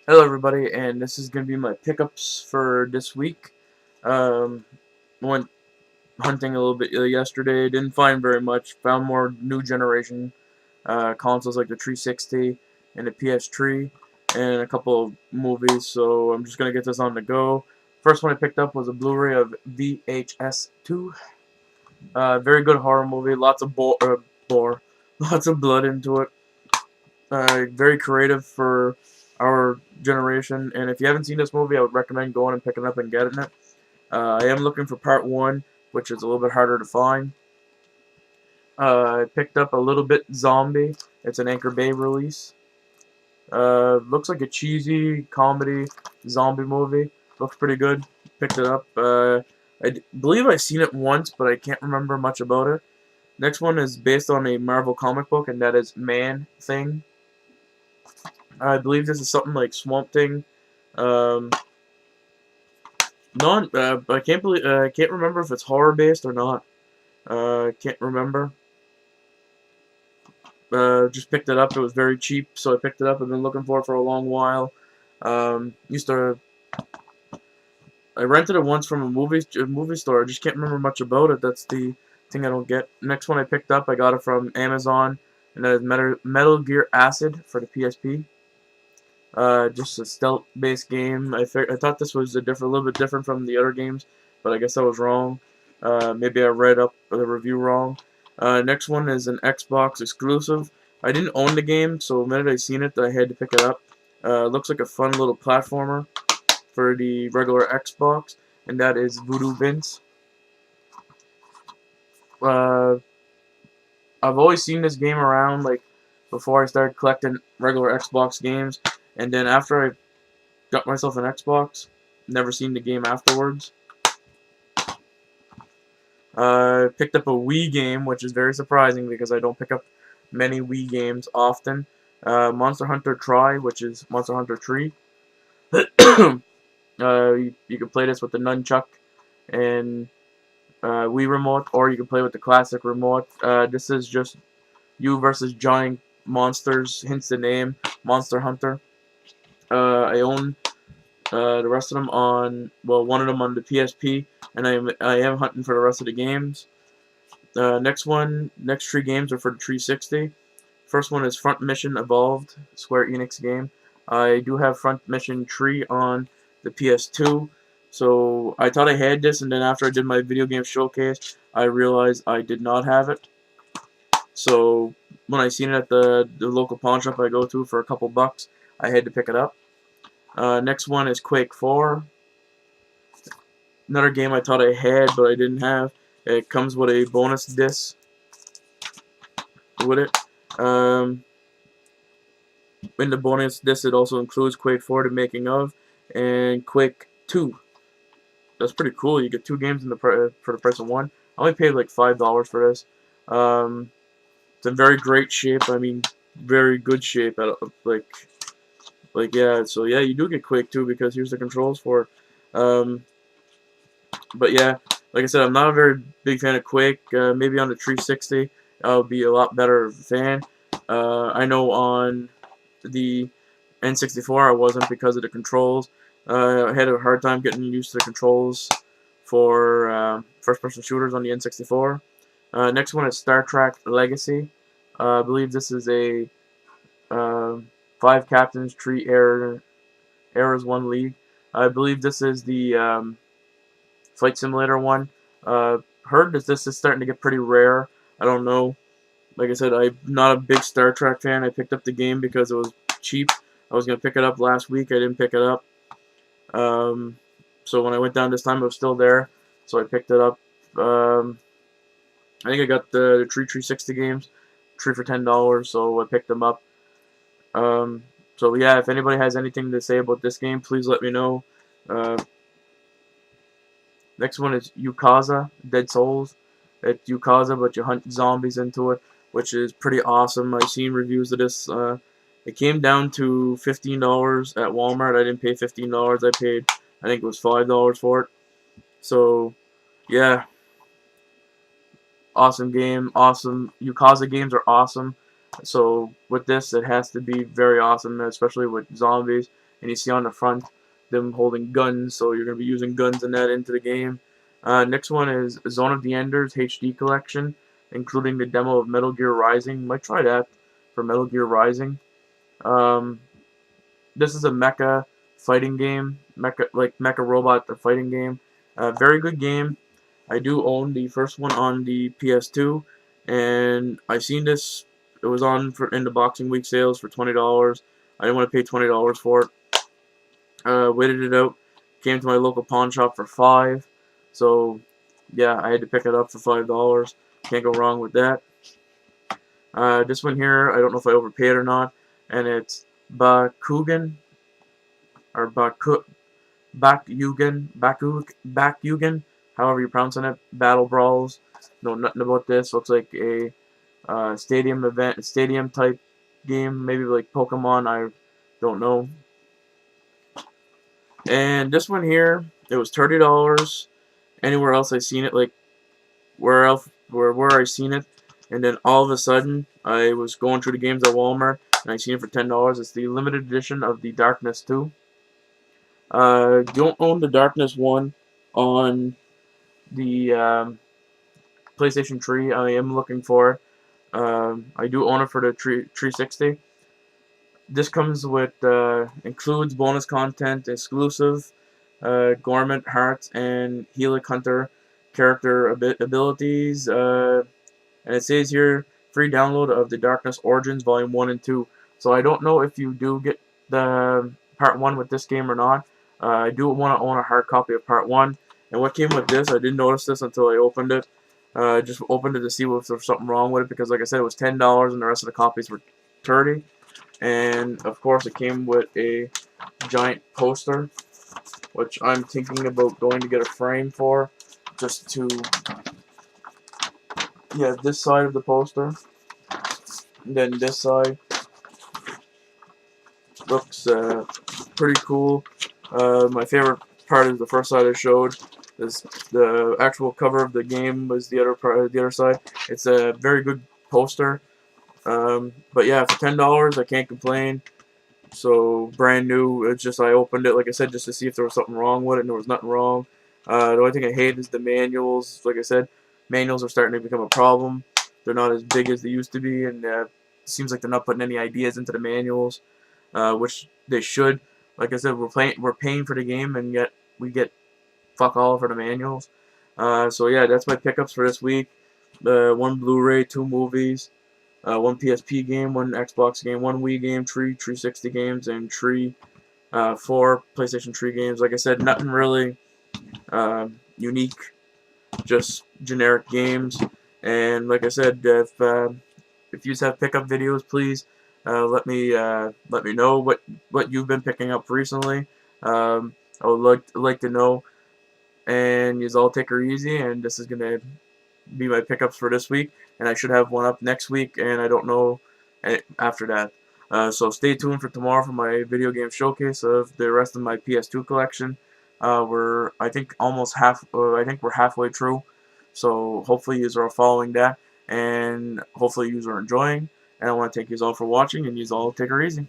Hello everybody, and this is going to be my pickups for this week. Um, Went hunting a little bit yesterday, didn't find very much, found more new generation consoles like the 360 and the PS3, and a couple of movies, so I'm just going to get this on the go. First one I picked up was a Blu-ray of VHS 2. Very good horror movie, lots of bore, lots of blood into it. Very creative for our generation, and if you haven't seen this movie, I would recommend going and picking it up and getting it. I am looking for part 1, which is a little bit harder to find. I picked up a Little Bit Zombie. It's an Anchor Bay release. Looks like a cheesy comedy zombie movie. Looks pretty good. Picked it up. I believe I've seen it once, but I can't remember much about it. Next one is based on a Marvel comic book, and that is Man Thing. I believe this is something like Swamp Thing. Um, I can't believe I can't remember if it's horror based or not. Can't remember. Just picked it up. It was very cheap, so I picked it up. I've been looking for it for a long while. Used to I rented it once from a movie store. I just can't remember much about it. That's the thing I don't get. Next one I picked up, I got it from Amazon, and that is Metal Gear Acid for the PSP. Just a stealth-based game. I thought this was a little bit different from the other games, but I guess I was wrong. Maybe I read up the review wrong. Next one is an Xbox exclusive. I didn't own the game, so the minute I seen it, I had to pick it up. Looks like a fun little platformer for the regular Xbox, and that is Voodoo Vince. Uh, I've always seen this game around, like, before I started collecting regular Xbox games, and then after I got myself an Xbox. Never seen the game afterwards. Picked up a Wii game, which is very surprising because I don't pick up many Wii games often. Monster Hunter Tri, which is Monster Hunter 3. You can play this with the nunchuck and Wii remote, or you can play with the classic remote. This is just you versus giant monsters, hence the name, Monster Hunter. I own the rest of them on, well, one of them on the PSP, and I am hunting for the rest of the games. Next 3 games are for the 360. First one is Front Mission Evolved, Square Enix game. I do have Front Mission 3 on the PS2, so I thought I had this, and then after I did my video game showcase, I realized I did not have it. So when I seen it at the local pawn shop I go to for a couple bucks, I had to pick it up. Next one is Quake 4. Another game I thought I had, but I didn't have. It comes with a bonus disc with it. In the bonus disc, it also includes Quake 4, the making of, and Quake 2. That's pretty cool. You get 2 games in for the price of 1. I only paid like $5 for this. It's in very great shape. I mean, very good shape. Yeah. So yeah, you do get Quake 2 because here's the controls for it. But yeah, like I said, I'm not a very big fan of Quake. Maybe on the 360, I'll be a lot better fan. I know on the N64 I wasn't because of the controls. I had a hard time getting used to the controls for first-person shooters on the N64. Next one is Star Trek Legacy. I believe this is a 5 captains, 3 eras, 1 league. I believe this is the Flight Simulator one. Heard that this is starting to get pretty rare. I don't know. Like I said, I'm not a big Star Trek fan. I picked up the game because it was cheap. I was going to pick it up last week. I didn't pick it up. So when I went down this time, it was still there. So I picked it up. I think I got the 360 games, 3 for $10, so I picked them up. So yeah, if anybody has anything to say about this game, please let me know. Next one is Yukaza, Dead Souls. It's Yukaza, but you hunt zombies into it, which is pretty awesome. I've seen reviews of this. It came down to $15 at Walmart. I didn't pay $15. I paid, I think it was $5 for it. So, yeah, awesome game. Awesome. Yukaza games are awesome. So with this, it has to be very awesome, especially with zombies. And you see on the front them holding guns, so you're going to be using guns and that into the game. Next one is Zone of the Enders HD Collection, including the demo of Metal Gear Rising. Might try that for Metal Gear Rising. Um, this is a mecha fighting game, mecha robot fighting game. Very good game. I do own the first one on the PS2, and I seen this. It was on in the Boxing Week sales for $20. I didn't want to pay $20 for it. Waited it out. Came to my local pawn shop for $5. So yeah, I had to pick it up for $5. Can't go wrong with that. This one here, I don't know if I overpaid or not, and it's Bakugan or Bakugan, however you're pronouncing it. Battle Brawls. Know nothing about this. Looks like a stadium type game, maybe like Pokemon. I don't know. And this one here, it was $30. Anywhere else I seen it, like where I seen it, and then all of a sudden I was going through the games at Walmart and I seen it for $10. It's the limited edition of the Darkness 2. Don't own the Darkness 1 on the PlayStation 3. I am looking for it. I do own it for the 360. This comes with includes bonus content, exclusive Gormit Heart and Helic Hunter character abilities, and it says here free download of the Darkness Origins Volume 1 and 2. So I don't know if you do get the Part 1 with this game or not. I do want to own a hard copy of Part 1. And what came with this, I didn't notice this until I opened it. Just opened it to see if there was something wrong with it, because like I said, it was $10 and the rest of the copies were $30. And of course it came with a giant poster, which I'm thinking about going to get a frame for, just to, yeah, this side of the poster, and then this side looks pretty cool. My favorite part is the first side I showed. The actual cover of the game was the other side. It's a very good poster. But yeah, for $10, I can't complain. So brand new. It's just I opened it, like I said, just to see if there was something wrong with it, and there was nothing wrong. The only thing I hate is the manuals. Like I said, manuals are starting to become a problem. They're not as big as they used to be, and it seems like they're not putting any ideas into the manuals, which they should. Like I said, we're paying for the game, and yet we get fuck all for the manuals. So yeah, that's my pickups for this week. One Blu-ray, 2 movies. One PSP game, 1 Xbox game, 1 Wii game, 3 360 games, and 4 PlayStation 3 games. Like I said, nothing really unique, just generic games. And like I said, if you have pickup videos, please let me know what you've been picking up recently. I would like to know. And you all take her easy. And this is gonna be my pickups for this week, and I should have one up next week, and I don't know after that. So stay tuned for tomorrow for my video game showcase of the rest of my PS2 collection. I think I think we're halfway through, so hopefully you are following that, and hopefully you are enjoying. And I want to thank you all for watching, and you all take her easy.